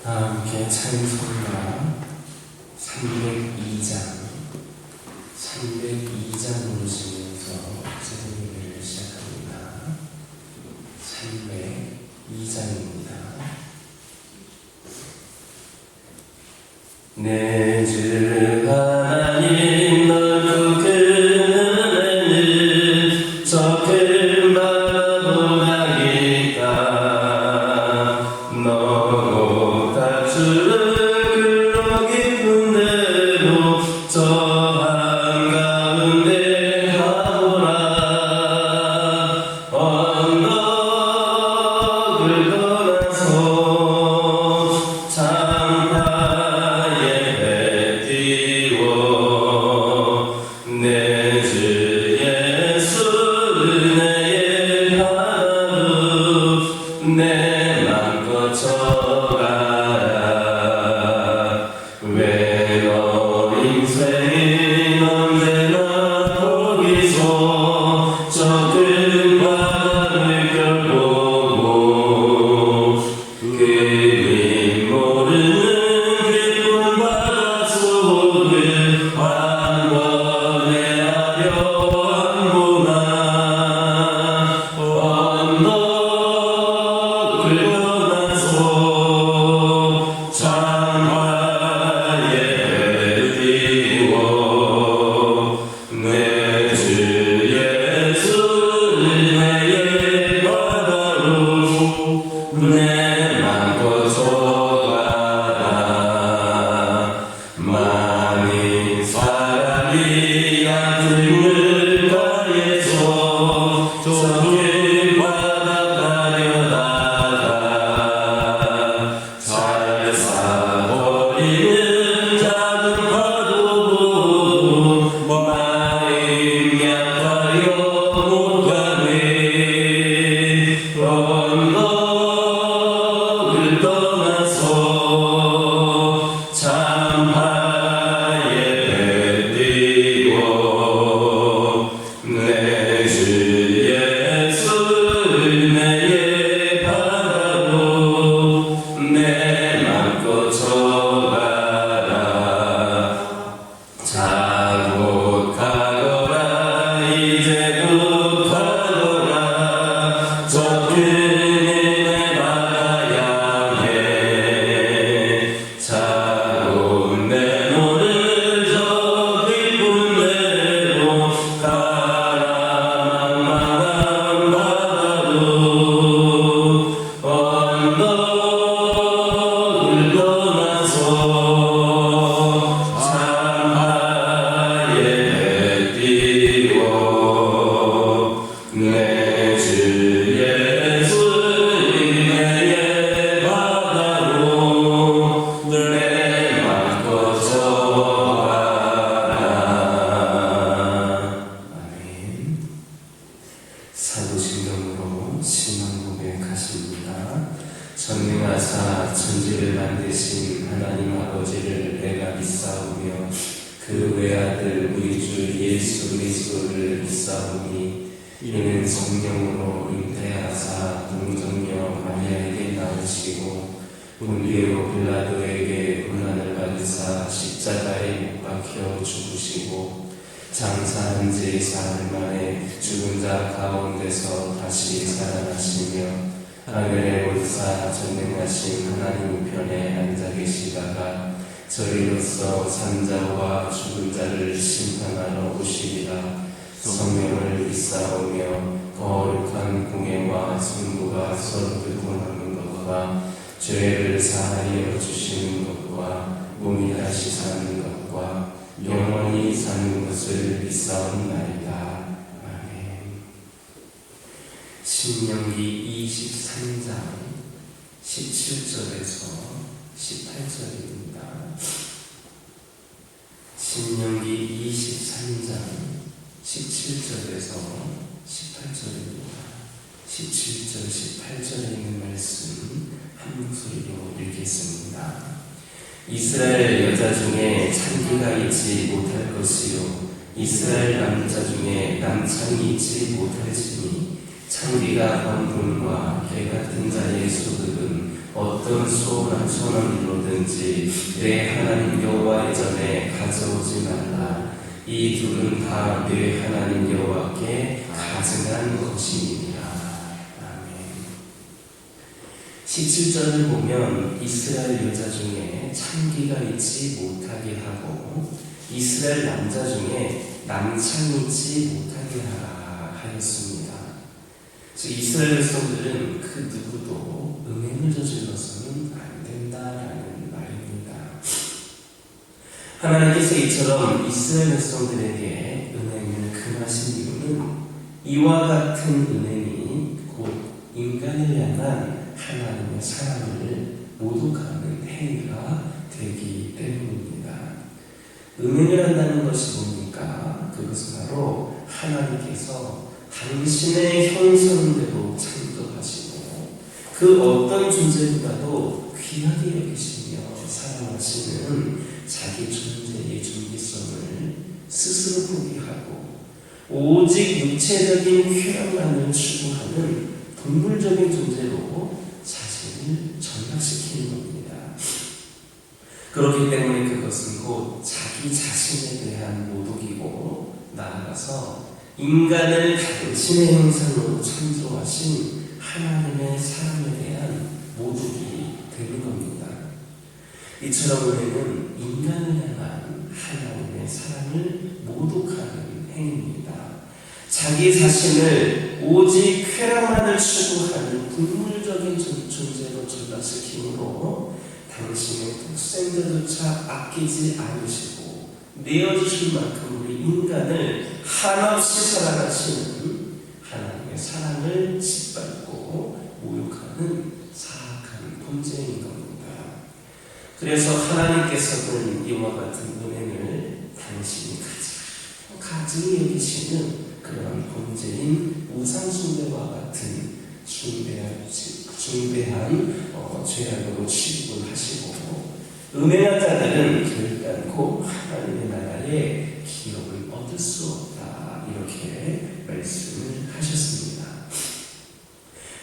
함께 찬송가 302장 부르시면서 찬송을 시작합니다. 302장입니다. 내 주 하나님 넓고 큰 은혜는 저 큰 바보라기까 너보다 주를 글로 깊은 대로 저 한가운데 가보라. 언덕을 떠나서 창파에 배 띄워 내 주 예수 은혜의 바다로 내 맘 거쳐가라. 외로운 인생이 언제나 거기서 저 큰 바다를 껴보고 그림 모르는 깊은 바다 속을 한 번에 아련보나. 언덕을 떠나서 창화에 배 띄워 내 주 예수 은혜의 바다로 내 맘 거쳐가라. 많은 사람이 얕은 물가에서 좁은 바다 가려다가 잘 사버리는 작은 파도 보고 마음 약하여 못 가네. 언덕을 떠나서 창파에 배 띄워 내 주 예수 은혜의 바다로 내 맘 거쳐가라. 자곧 가거라. 이제 곧 가거라. 저 큰 은혜의 바다 향해 자곧 내 몸을 저 깊은 데로 가라. 망망한 바다로 언덕을 떠나서 창파에 배 띄워 내 주 예수 은혜의 바다로 내 맘 거쳐가라. 아멘. 사도신경으로 신앙 고백하십니다. 전능하사 천지를 만드신 하나님 아버지를 내가 믿사오며 그 외아들 우리 주 예수 그리스도를 믿사오니 이는 성령으로 잉태하사 동정녀 마리아에게 낳으시고 본디오 빌라도에게 고난을 받으사 십자가에 못 박혀 죽으시고 장사한 지 사흘 만에 죽은 자 가운데서 다시 살아나시며 하늘에 올사 전능하신 하나님 우편에 앉아 계시다가 저리로서 산자와 죽은 자를 심판하러 오시리라. 성령을 믿사오며 거룩한 공예와 선부가 서로 교통하는 것과 죄를 사하여 주시는 것과 몸이 다시 사는 것과 영원히 사는 것을 믿사옵나이다. 아멘. 신명기 23장 17절에서 18절입니다. 신명기 23장 17절에서 18절입니다. 17절, 18절에 있는 말씀 한 목소리로 읽겠습니다. 이스라엘 여자 중에 찬기가 있지 못할 것이요 이스라엘 남자 중에 남창이 있지 못할지니 창기가 번 돈과 개 같은 자의 소득은 어떤 소원을 이루든지 내 하나님 여호와의 전에 가져오지 말라. 이 둘은 다 내 하나님 여호와께 가증한 것이니라. 아멘. 17절을 보면 이스라엘 여자 중에 창기가 있지 못하게 하고 이스라엘 남자 중에 남창이 있지 못하게 하라 하였습니다. 즉 이스라엘 백성들은 그 누구도 음행을 저질러서는 안 된다라는 말입니다. 하나님께서 이처럼 이스라엘 백성들에게 은행을 금하신 이유는 이와 같은 은행이 곧 인간을 향한 하나님의 사랑을 모독하는 행위가 되기 때문입니다. 은행을 한다는 것이 뭡니까? 그것은 바로 하나님께서 당신의 형상대로 창조하시고 그 어떤 존재보다도 귀하게 여기시며 사랑하시는 자기 존재의 존귀성을 스스로 포기하고 오직 육체적인 쾌락만을 추구하는 동물적인 존재로 자신을 전락시키는 겁니다. 그렇기 때문에 그것은 곧 자기 자신에 대한 모독이고 나아가서 인간을 당신의 형상으로 창조하신 하나님의 사랑에 대한 모독이 되는 겁니다. 이처럼 우리는 인간을 향한 하나님의 사랑을 모독하는 행위입니다. 자기 자신을 오직 쾌락만을 추구하는 동물적인 존재로 전락시키므로 당신의 독생자조차 아끼지 않으시고 내어주실 만큼 우리 인간을 한없이 사랑하시는 하나님의 사랑을 짓밟고 모욕하는 사악한 범죄인 겁니다. 그래서 하나님께서는 이와 같은 은행을 당신이 가증히 여기시는 그런 범죄인 우상숭배와 같은 중대한 죄악으로 취급을 하시고 음행한 자들은 결단코 하나님의 나라에 기업을 얻을 수 없다 이렇게 말씀을 하셨습니다.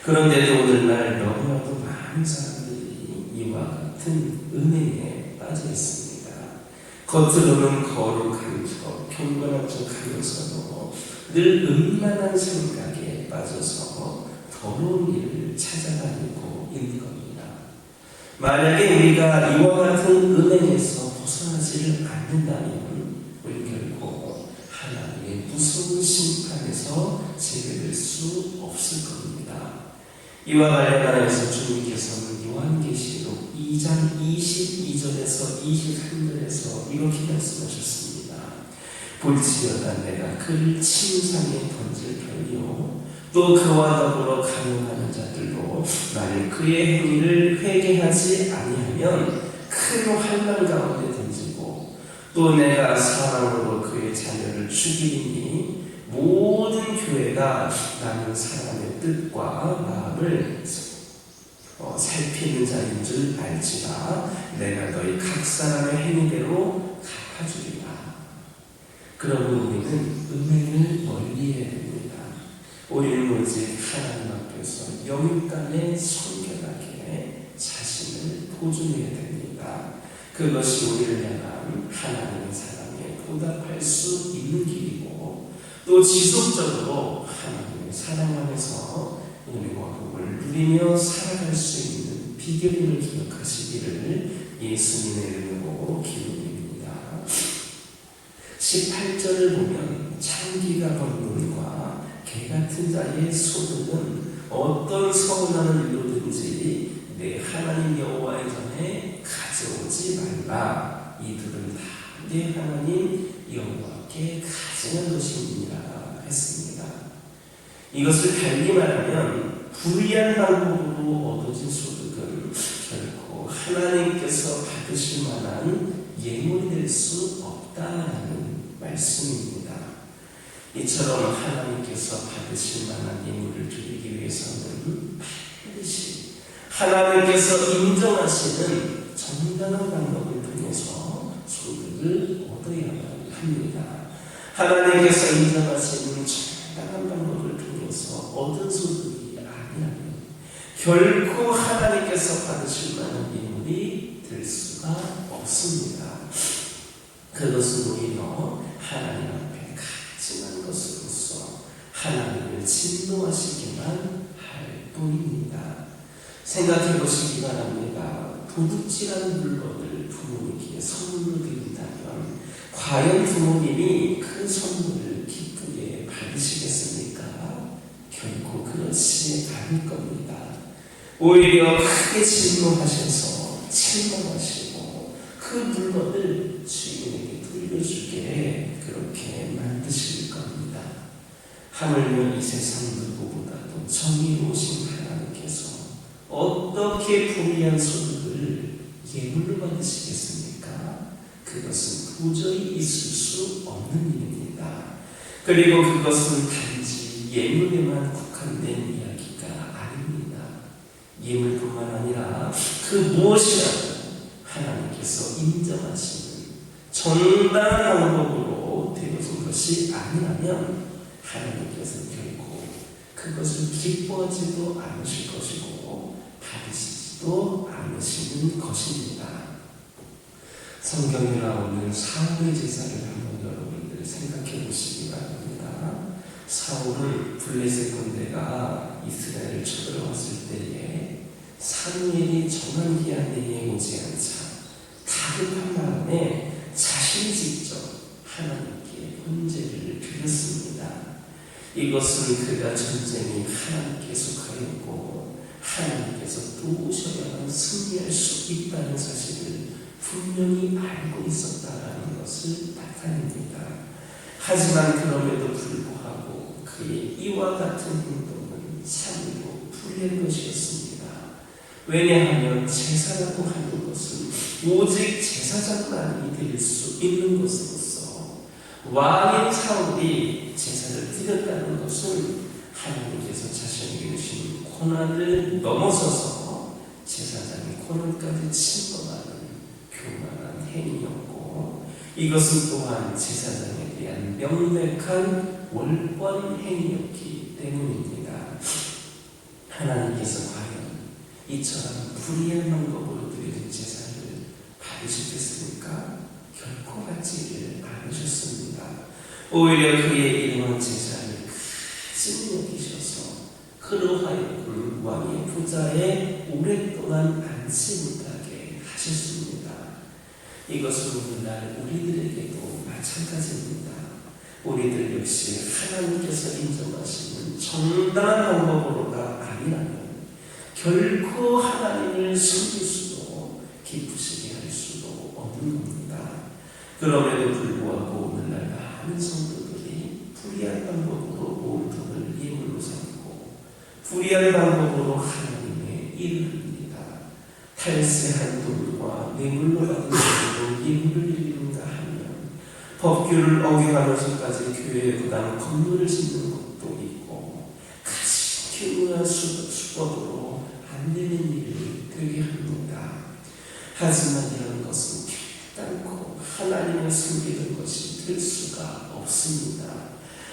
그런데도 오늘날 너무나도 많은 사람들이 이와 같은 은행에 빠져 있습니다. 겉으로는 거룩한 척, 경건한 척 하면서도 늘 음란한 생각에 빠져서 더러운 일을 찾아다니고 있는 겁니다. 만약에 우리가 이와 같은 은행에서 벗어나지를 않는다면 우리 결코 하나님의 무서운 심판에서 제외될 수 없을 겁니다. 이와 관련하여서 주님께서는 요한계시록 2장 22절에서 23절에서 이렇게 말씀하셨습니다. 볼지어다 내가 그를 침상에 던질 터이요 또 그와 더불어 간음하는 자들로 만일 그의 행위를 회개하지 아니하면 큰 환난 가운데 던지고 또 내가 사랑으로 그의 자녀를 죽이니 모든 교회가 나는 사람의 뜻과 마음을 살피는 자인 줄 알지라 내가 너희 각 사람의 행위대로 갚아주리라. 그러므로 우리는 음행을 멀리해야 됩니다. 우리는 오직 하나님 앞에서 영육간에 성결하게 자신을 보존해야 됩니다. 그것이 우리를 향한 하나님의 사랑에 보답할 수 있는 길이고 또 지속적으로 하나님의 사랑 안에서 은혜와 복을 누리며 살아갈 수 있는 비결임을 기억하시기를 예수님의 이름으로 기도드립니다. 18절을 보면 창기가 번문과 개 같은 자의 소득은 어떤 서운함을 이루든지 내 하나님 여호와의 전에 가져오지 말라. 이들은 다 내 하나님 여호와께 가증한 것입니다 했습니다. 이것을 달리 말하면 불의한 방법으로 얻어진 소득은 결코 하나님께서 받으실 만한 예물이 될 수 없다라는 말씀입니다. 이처럼 하나님께서 받으실 만한 예물을 드리기 위해서는 반드시 하나님께서 인정하시는 정당한 방법을 통해서 소득을 얻어야만 합니다. 하나님께서 인정하시는 정당한 방법을 통해서 얻은 소득 결코 하나님께서 받으실 만한 인물이 될 수가 없습니다. 그것은 오히려 하나님 앞에 가증한 것으로서 하나님을 진노하시기만 할 뿐입니다. 생각해 보시기 바랍니다. 도둑질한 물건을 부모님께 선물로 드린다면 과연 부모님이 그 선물을 기쁘게 받으시겠습니까? 결코 그렇지 않을 겁니다. 오히려 크게 진노하셔서 책망하시고 그 물건을 주인에게 돌려주게 그렇게 만드실 겁니다. 하물며 이 세상 누구보다도 정의로우신 하나님께서 어떻게 불의한 소득을 예물로 받으시겠습니까? 그것은 도저히 있을 수 없는 일입니다. 그리고 그것은 단지 예물에만 국한된 이야기가 아닙니다. 예물뿐만 아니라 그 무엇이라도 하나님께서 인정하시는 정당한 방법으로 되어진 것이 아니라면 하나님께서는 결코 그것을 기뻐하지도 않으실 것이고 받으시지도 않으시는 것입니다. 성경에 나오는 사울의 제사를 한번 여러분들 생각해 보시기 바랍니다. 사울은 블레셋 군대가 이스라엘을 쳐들어왔을 때에 사무엘이 정한 기한 내에 오지 않자 다급한 마음에 자신이 직접 하나님께 번제를 드렸습니다. 이것은 그가 전쟁이 하나님께 속하였고 하나님께서 도우셔야만 승리할 수 있다는 사실을 분명히 알고 있었다라는 것을 나타냅니다. 하지만 그럼에도 불구하고 그의 이와 같은 행동은 참으로 불의한 것이었습니다. 왜냐하면 제사라고 하는 것은 오직 제사장만이 될 수 있는 것으로서 왕인 사울이 제사를 드렸다는 것은 하나님께서 자신에게 주신 권한을 넘어서서 제사장의 권한까지 침범하는 교만한 행위였고 이것은 또한 제사장에 대한 명백한 월권 행위였기 때문입니다. 하나님께서 과연 이처럼 불의한 방법으로 드리는 제사를 받으시겠습니까? 결코 받지를 않으셨습니다. 오히려 그의 이러한 제사를 크게 여기셔서 그로 하여금 왕의 보좌에 오랫동안 앉지 못하게 하셨습니다. 이것은 오늘날 우리들에게도 마찬가지입니다. 우리들 역시 하나님께서 인정하시는 정당한 방법으로가 아니라면 결코 하나님을 섬길 수도 기쁘시게 할 수도 없는 겁니다. 그럼에도 불구하고 오늘날 많은 성도들이 불의한 방법으로 모든을 예물로 삼고 불의한 방법으로 하나님의 일을 합니다. 탈세한 돈과 뇌물로 받은 돈으로 예물을 드리는가 하면 법규를 어겨가면서까지 교회에 부담 건물을 짓는 것도 있고 가치 교묘한 수법으로 안 되는 일을 되게 합니다. 하지만 이런 것은 결단코 하나님을 섬기는 것이 될 수가 없습니다.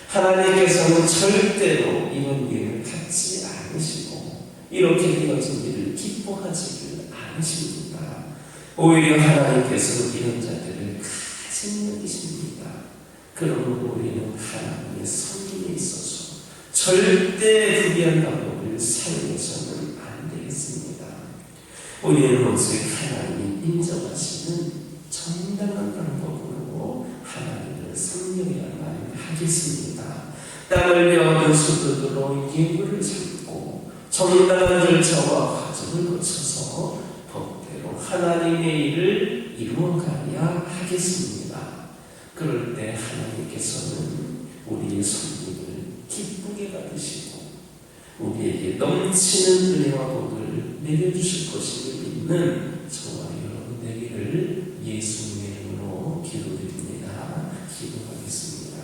하나님께서는 절대로 이런 일을 받지 않으시고 이렇게 되어진 일을 기뻐하지를 않으십니다. 오히려 하나님께서는 이런 자들을 가진 여기십니다. 그러므로 우리는 하나님의 섬김에 있어서 절대 불의한 방법을 사용해서는 안 되겠습니다. 우리는 오직 하나님이 인정하시는 정당한 방법으로 하나님을 섬겨야만 하겠습니다. 땅을 배워둔 소득으로 예물을 삼고 정당한 절차와 과정을 거쳐서 법대로 하나님의 일을 이루어가야 하겠습니다. 그럴 때 하나님께서는 우리의 섬김을 기쁘게 받으시고 우리에게 넘치는 은혜와 복을 내려주실 것을 믿는 저와 여러분 되기를 예수님의 이름으로 기도드립니다. 기도하겠습니다.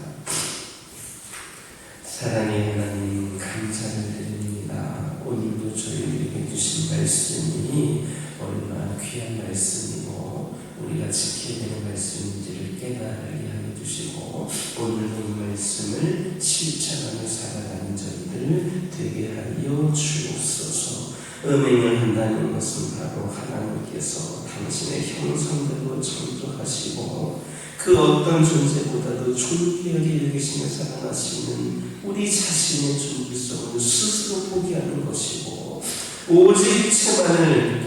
사랑의 하나님 감사를 드립니다. 오늘도 저희에게 주신 말씀이 얼마나 귀한 말씀이고 우리가 지켜야 되는 말씀인지를 깨달게 하여 주시고 오늘도 이 말씀을 실천하며 살아가는 저희들 되게 하여 주옵소서. 음행을 한다는 것은 바로 하나님께서 당신의 형상대로 창조하시고 그 어떤 존재보다도 존귀하게 여기시며 사랑하시는 우리 자신의 존귀성을 스스로 포기하는 것이고 오직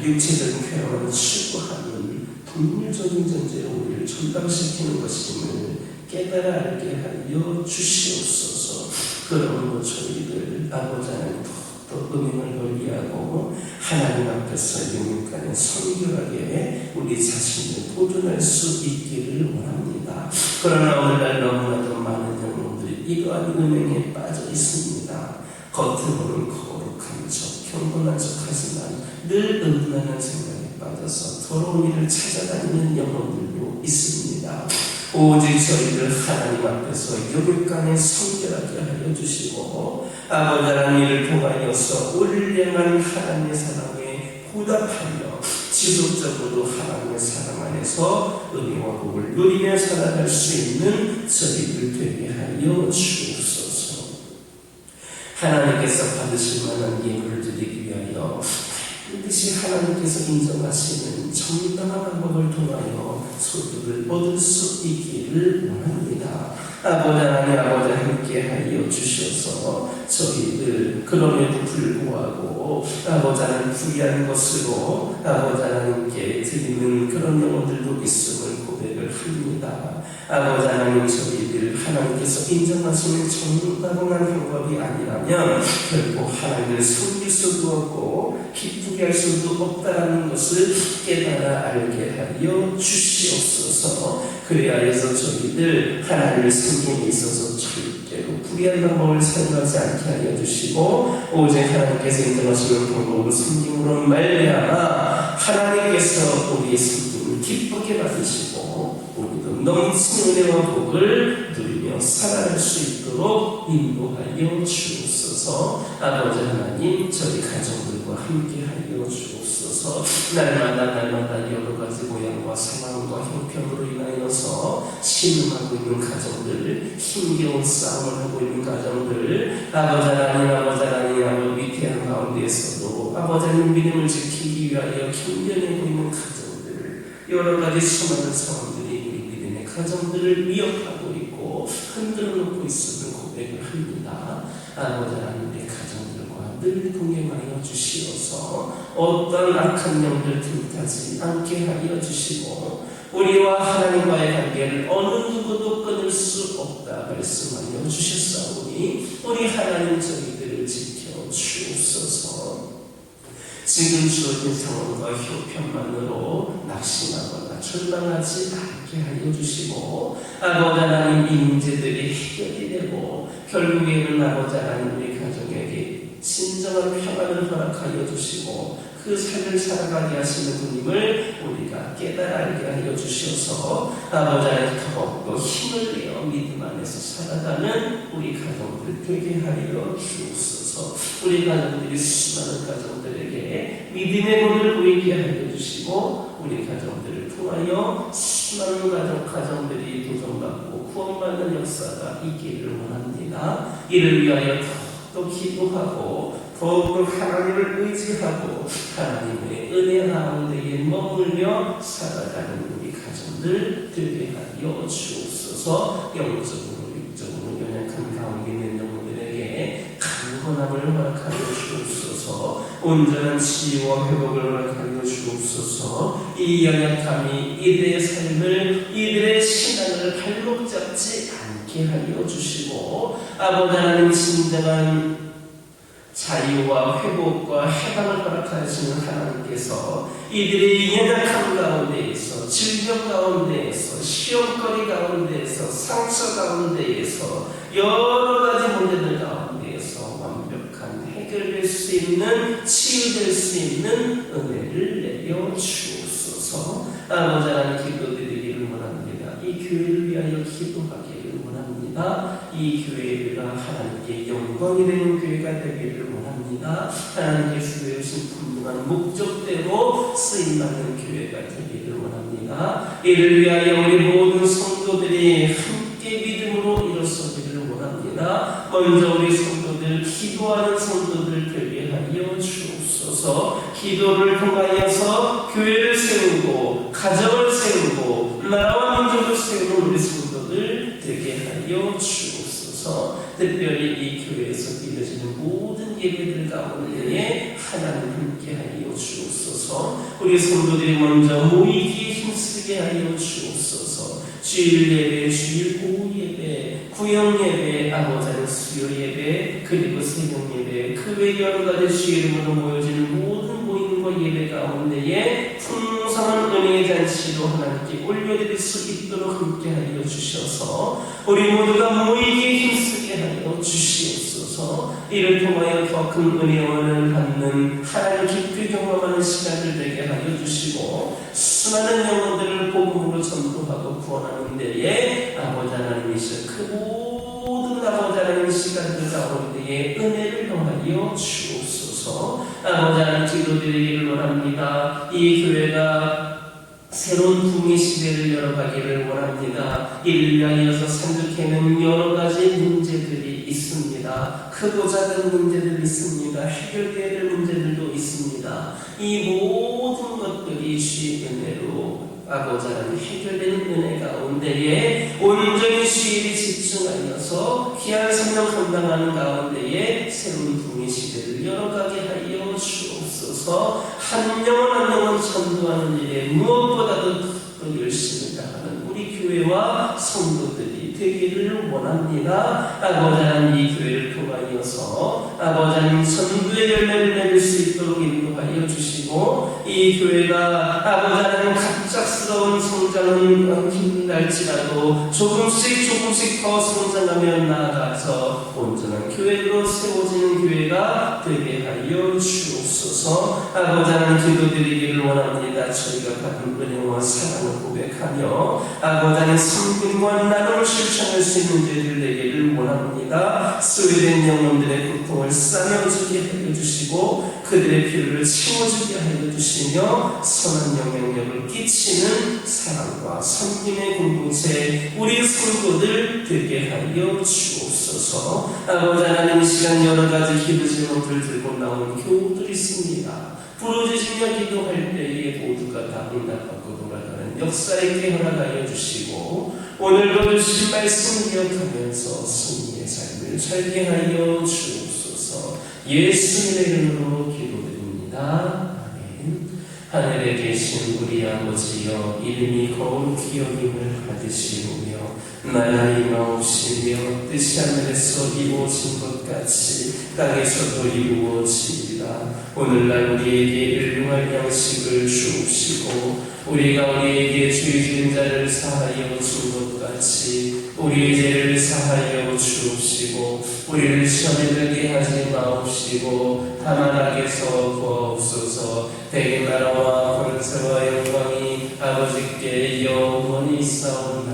육체적인 쾌락을 추구하는 동물적인 존재로 우리를 전담시키는 것임을 깨달아 알게 하여 주시옵소서. 그러므로 저희들 아버지 하나님 또 음행을 멀리하고 하나님 앞에서 영육간에 성결하게 우리 자신을 보존할 수 있기를 원합니다. 그러나 오늘날 너무나도 많은 영혼들이 이러한 음행에 빠져 있습니다. 겉으로는 거룩한 척, 경건한 척 하지만 늘 음란한 생각에 빠져서 더러운 일을 찾아다니는 영혼들도 있습니다. 오직 저희를 하나님 앞에서 영육간에 성결하게 하여 주시고 아버지 하나님을 통하여서 우리를 향한 하나님의 사랑에 보답하며 지속적으로 하나님의 사랑 안에서 은혜와 복을 누리며 살아갈 수 있는 저희들 되게 하여 주옵소서. 하나님께서 받으실 만한 예물을 드리기 위하여 반드시 하나님께서 인정하시는 정당한 방법을 통하여 소득을 얻을 수 있기를 원합니다. 아버지 하나님 함께 하여 주셔서 저희들 그럼에도 불구하고 아버지 하나님 부귀한 것으로 아버지 하나님께 드리는 그런 영혼들도 있음을 고백을 합니다. 아버지 하나님 저희들 하나님께서 인정하시는 정당한 방법이 아니라면 결국 하나님을 섬길 수도 없고 기쁘게 할 수도 없다는 것을 깨달아 알게 하여 주시옵소서. 그리하여서 저희들 하나님을 섬김에 있어서 절대로 불의한 방법을 사용하지 않게 하여 주시고 오직 하나님께서 인정하시는 방법으로 섬김으로 말미암아 하나님께서 우리의 섬김을 기쁘게 받으시고 우리도 넘치는 은혜와 복을 누리며 살아갈 수 있도록 인도하여 주옵소서. 아버지 하나님 저희 가정들과 함께 하여 주옵소서. 날마다 여러 가지 모양과 상황과 형편으로 인하여서 신음하고 있는 가정들, 힘겨운 싸움을 하고 있는 가정들, 아버지 하나님 위태한 가운데에서도 아버지 하나님 믿음을 지키기 위하여 견뎌내고 있는 가정들, 여러 가지 수많은 상황들이 우리 믿음의 가정들을 위협하고 있고 흔들어 놓고 있음을 고백을 합니다. 아버지 하나님 우리 가정들과 늘 동행하여 주시어서 어떤 악한 영들 틈타지 않게 하여 주시고 우리와 하나님과의 관계를 어느 누구도 끊을 수 없다 말씀하여 주셨사오니 우리 하나님 저희들을 지켜 주옵소서. 지금 주어진 상황과 형편만으로 낙심하거나 절망하지 않게 하여 주시고 아버지 하나님 이 문제들이 해결이 되고 결국에는 아버지 하나님 우리 가정에게 진정한 평안을 허락하여 주시고 그 삶을 살아가게 하시는 분임을 우리가 깨달아 알게 하여 주셔서 아버지 하나님 더욱더 힘을 내어 믿음 안에서 살아가는 우리 가정들 되게 하여 주옵소서. 우리 가정들이 수많은 가정들에게 믿음의 문을 보이게 하여 주시고 우리 가정들을 통하여 수많은 가정들이 도전받고 구원받는 역사가 있기를 원합니다. 이를 위하여 더 기도하고 더욱 하나님을 의지하고 하나님의 은혜 가운데에 머물며 살아가는 우리 가정들 되게 하여 주옵소서. 영적으로 육적으로 연약한 가운데 있는 영혼들에게 강건함을 허락하여 주옵소서. 온전한 치유와 회복을 허락하여 주옵소서. 이 연약함이 이들의 삶을 이들의 신앙을 발목 잡지 않게 하여 주시고 아버지 하나님 진정한 자유와 회복과 해방을 허락하시는 하나님께서 이들의 연약함 가운데에서 질병 가운데에서 시험거리 가운데에서 상처 가운데에서 여러 가지 문제들 가운데에서 완벽한 해결될 수 있는 치유될 수 있는 은혜를 내려 주옵소서. 아버지 하나님 기도드리기를 원합니다. 이 교회를 위하여 기도하기를 원합니다. 이 교회가 하나님께 영광이 되는 교회가 되기를 원합니다. 하나님께서 주신 분명한 목적대로 쓰임받는 교회가 되기를 원합니다. 이를 위하여 우리 모든 성도들이 함께 믿음으로 일어서기를 원합니다. 먼저 우리 성도들 기도하는 성도들 되게 하여 주옵소서. 기도를 통하여서 교회를 세우고 가정을 세우고 나라와 민족을 세우는 우리 성도들 되게 하여 주옵소서. 특별히 이 교회에서 드려지는 모든 예배들 가운데에 하나님 함께 하여 주옵소서. 우리 성도들이 먼저 모이기에 힘쓰게 하여 주옵소서. 주일 예배, 주일 오후 예배, 구역 예배, 아버지는 수요 예배, 그리고 새벽 예배, 그 외 여러 가지 주의 이름으로 모여지는 모든 모임과 예배 가운데에 풍성한 은혜의 잔치로 하나님께 올려드릴 수 있도록 함께 하여 주셔서 우리 모두가 모이기에 힘쓰게 하여 주시옵소서. 이를 통하여 더 큰 은혜원을 받는 하나님 깊이 경험하는 시간을 되게 하여 주시고 수많은 영혼들을 복음으로 전도하고 구원하는 데에 아버지 하나님이시여 그 모든 아버지 하나님 시간들 가운데에 은혜를 더하여 주옵소서. 아버지 하나님 기도드리기를 원합니다. 이 교회가 새로운 붕의 시대를 열어가기를 원합니다. 이를 위하여서 생각해낸 여러 가지 문제들이 있습니다. 크고 작은 문제들이 있습니다. 해결되어야 될 문제들도 있습니다. 이 모든 것들이 주의 은혜로 아버지 하나님 해결되는 은혜 가운데에 온전히 주의를 집중하여서 귀한 생명 감당하는 가운데에 새로운 붕의 시대를 열어가게 하여 주옵소서. 한 영혼 전도하는 일에 무엇보다도 더 열심히 나가는 우리 교회와 성도들이 되기를 원합니다. 아버지 하나님 이 교회를 통하여서 아버지 하나님 전도의 열매를 맺을 수 있도록 인도하여 주시고 이 교회가 아버지 하나님 갑작스러운 성장은 힘날지라도 조금씩 더 성장하며 나아가서 온전한 교회로 세워지는 교회가 되게 하여 주옵소서. 아버지 하나님 기도드리기를 원합니다. 저희가 받은 은혜와 사랑을 고백하며 아버지 하나님 성품과 나눔을 실천할 수 있는 죄를 내기를 원합니다. 소외된 영혼들의 고통을 싸매어주게 하여 주시고 그들의 필요를 채워주게 하여 주시며 선한 영향력을 끼치는 사랑과 섬김의 공동체 우리 성도들 되게 하여 주옵소서. 아버지 하나님 이 시간 여러 가지 기도 제목을 들고 나온 교우들이 있습니다. 부르짖으며 기도할 때에 모두가 다 응답받고 돌아가는 역사 있게 허락하여 주시고 오늘도 주신 말씀 기억하면서 승리의 삶을 살게 하여 주옵소서. 예수님의 이름으로 기도드립니다. 아멘. 하늘에 계신 우리 아버지여 이름이 거룩히 여김을 받으시오며 나라의 임하옵시며 뜻이 하늘에서 이루어진 것 같이 땅에서도 이루어지리라. 오늘날 우리에게 일용할 양식을 주옵시고 우리가 우리에게 죄 지은 자를 사하여 준 것 같이 우리의 죄를 사하여 주옵시고 우리를 시험에 들게 하지 마옵시고 다만 악에서 구하옵소서. 대개 나라와 권세와 영광이 아버지께 영원히 있사옵나이다.